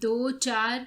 2-4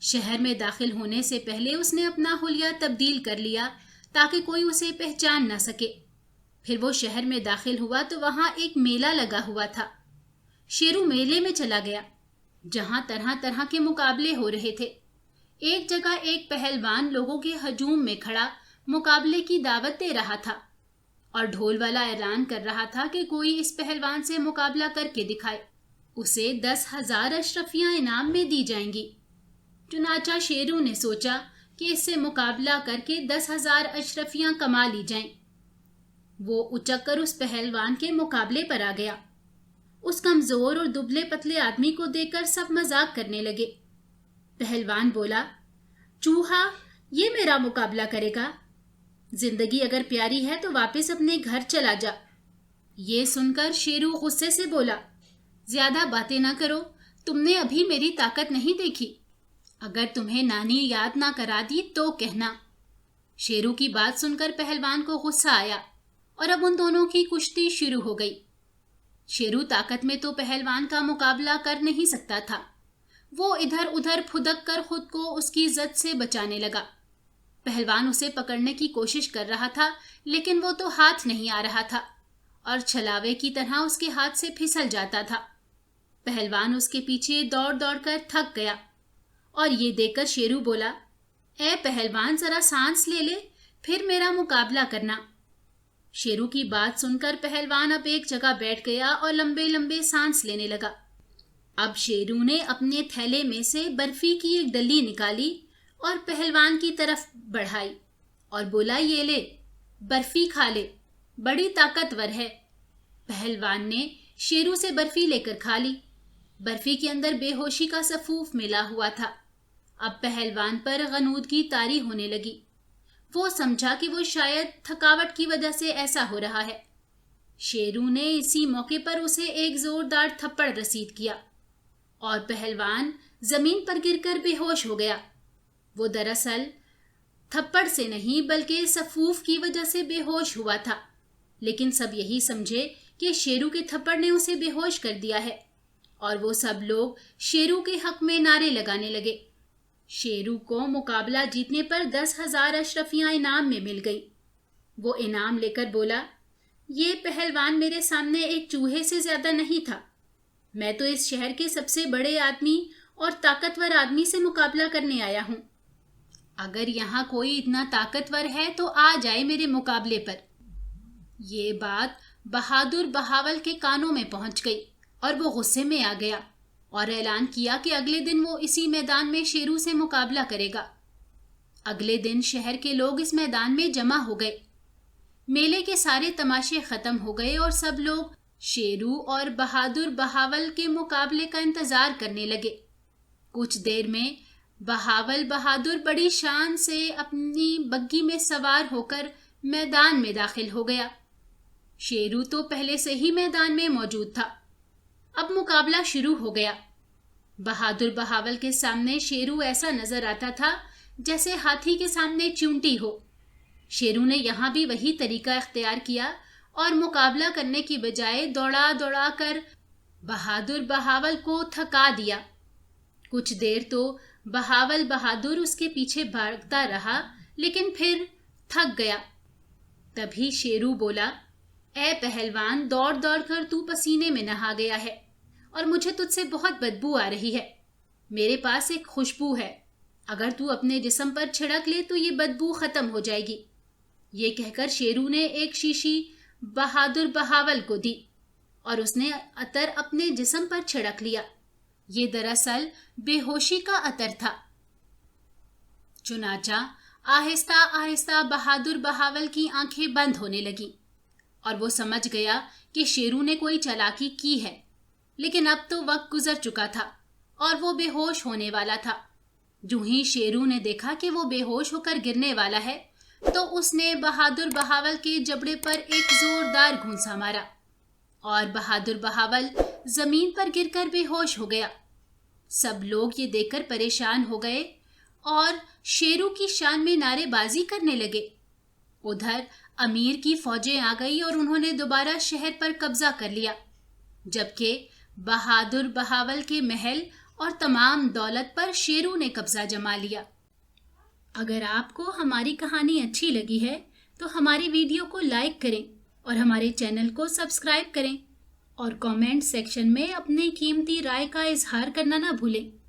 شہر میں داخل ہونے سے پہلے اس نے اپنا حلیہ تبدیل کر لیا تاکہ کوئی اسے پہچان نہ سکے۔ پھر وہ شہر میں داخل ہوا تو وہاں ایک میلہ لگا ہوا تھا۔ شیرو میلے میں چلا گیا جہاں طرح طرح کے مقابلے ہو رہے تھے۔ ایک جگہ ایک پہلوان لوگوں کے ہجوم میں کھڑا مقابلے کی دعوت دے رہا تھا اور ڈھول والا اعلان کر رہا تھا کہ کوئی اس پہلوان سے مقابلہ کر کے دکھائے، اسے 10,000 اشرفیاں انعام میں دی جائیں گی۔ چنانچہ شیرو نے سوچا کہ اس سے مقابلہ کر کے 10,000 اشرفیاں کما لی جائیں۔ وہ اچک کر اس پہلوان کے مقابلے پر آ گیا۔ اس کمزور اور دبلے پتلے آدمی کو دیکھ کر سب مذاق کرنے لگے۔ پہلوان بولا، چوہا، یہ میرا مقابلہ کرے گا؟ زندگی اگر پیاری ہے تو واپس اپنے گھر چلا جا۔ یہ سن کر شیرو غصے سے بولا، زیادہ باتیں نہ کرو، تم نے ابھی میری طاقت نہیں دیکھی۔ اگر تمہیں نانی یاد نہ کرا دی تو کہنا۔ شیرو کی بات سن کر پہلوان کو غصہ آیا اور اب ان دونوں کی کشتی شروع ہو گئی۔ شیرو طاقت میں تو پہلوان کا مقابلہ کر نہیں سکتا تھا۔ وہ ادھر ادھر پھدک کر خود کو اس کی زد سے بچانے لگا۔ پہلوان اسے پکڑنے کی کوشش کر رہا تھا لیکن وہ تو ہاتھ نہیں آ رہا تھا اور چھلاوے کی طرح اس کے ہاتھ سے پھسل جاتا تھا۔ پہلوان اس کے پیچھے دوڑ دوڑ کر تھک گیا اور یہ دیکھ کر شیرو بولا، اے پہلوان، ذرا سانس لے لے، پھر میرا مقابلہ کرنا۔ شیرو کی بات سن کر پہلوان اب ایک جگہ بیٹھ گیا اور لمبے لمبے سانس لینے لگا۔ اب شیرو نے اپنے تھیلے میں سے برفی کی ایک ڈلی نکالی اور پہلوان کی طرف بڑھائی اور بولا، یہ لے، برفی کھا لے، بڑی طاقتور ہے۔ پہلوان نے شیرو سے برفی لے کر کھا لی۔ برفی کے اندر بے ہوشی کا سفوف ملا ہوا تھا۔ اب پہلوان پر غنودگی طاری ہونے لگی۔ وہ سمجھا کہ وہ شاید تھکاوٹ کی وجہ سے ایسا ہو رہا ہے۔ شیرو نے اسی موقع پر اسے ایک زوردار تھپڑ رسید کیا اور پہلوان زمین پر گر کر بے ہوش ہو گیا۔ وہ دراصل تھپڑ سے نہیں بلکہ سفوف کی وجہ سے بے ہوش ہوا تھا، لیکن سب یہی سمجھے کہ شیرو کے تھپڑ نے اسے بے ہوش کر دیا ہے اور وہ سب لوگ شیرو کے حق میں نعرے لگانے لگے۔ شیرو کو مقابلہ جیتنے پر 10,000 اشرفیاں انعام میں مل گئی۔ وہ انعام لے کر بولا، یہ پہلوان میرے سامنے ایک چوہے سے زیادہ نہیں تھا۔ میں تو اس شہر کے سب سے بڑے آدمی اور طاقتور آدمی سے مقابلہ کرنے آیا ہوں۔ اگر یہاں کوئی اتنا طاقتور ہے تو آ جائے میرے مقابلے پر۔ یہ بات بہادر بہاول کے کانوں میں پہنچ گئی اور وہ غصے میں آ گیا اور اعلان کیا کہ اگلے دن وہ اسی میدان میں شیرو سے مقابلہ کرے گا۔ اگلے دن شہر کے لوگ اس میدان میں جمع ہو گئے۔ میلے کے سارے تماشے ختم ہو گئے اور سب لوگ شیرو اور بہادر بہاول کے مقابلے کا انتظار کرنے لگے۔ کچھ دیر میں بہاول بہادر بڑی شان سے اپنی بگھی میں سوار ہو کر میدان میں داخل ہو گیا۔ شیرو تو پہلے سے ہی میدان میں موجود تھا۔ اب مقابلہ شروع ہو گیا۔ بہادر بہاول کے سامنے شیرو ایسا نظر آتا تھا جیسے ہاتھی کے سامنے چونٹی ہو۔ شیرو نے یہاں بھی وہی طریقہ اختیار کیا اور مقابلہ کرنے کی بجائے دوڑا دوڑا کر بہادر بہاول کو تھکا دیا۔ کچھ دیر تو بہاول بہادر اس کے پیچھے بھاگتا رہا لیکن پھر تھک گیا۔ تبھی شیرو بولا، اے پہلوان، دوڑ دوڑ کر تو پسینے میں نہا گیا ہے اور مجھے تجھ سے بہت بدبو آ رہی ہے۔ میرے پاس ایک خوشبو ہے، اگر تو اپنے جسم پر چھڑک لے تو یہ بدبو ختم ہو جائے گی۔ یہ کہہ کر شیرو نے ایک شیشی بہادر بہاول کو دی اور اس نے عطر اپنے جسم پر چھڑک لیا۔ یہ دراصل بے ہوشی کا عطر تھا۔ چنانچہ آہستہ آہستہ بہادر بہاول کی آنکھیں بند ہونے لگیں اور وہ سمجھ گیا کہ شیرو نے کوئی چالاکی کی ہے، لیکن اب تو وقت گزر چکا تھا اور وہ بے ہوش ہونے والا تھا۔ جو ہی شیرو نے دیکھا کہ وہ بے ہوش ہو کر گرنے والا ہے تو اس نے بہادر بہاول کے جبڑے پر ایک زوردار گھونسا مارا اور بہادر بہاول زمین پر گر کر بے ہوش ہو گیا۔ سب لوگ یہ دیکھ کر پریشان ہو گئے اور شیرو کی شان میں نعرے بازی کرنے لگے۔ ادھر امیر کی فوجیں آ گئی اور انہوں نے دوبارہ شہر پر قبضہ کر لیا، جبکہ بہادر بہاول کے محل اور تمام دولت پر شیروں نے قبضہ جما لیا۔ اگر آپ کو ہماری کہانی اچھی لگی ہے تو ہماری ویڈیو کو لائک کریں اور ہمارے چینل کو سبسکرائب کریں اور کامنٹ سیکشن میں اپنی قیمتی رائے کا اظہار کرنا نہ بھولیں۔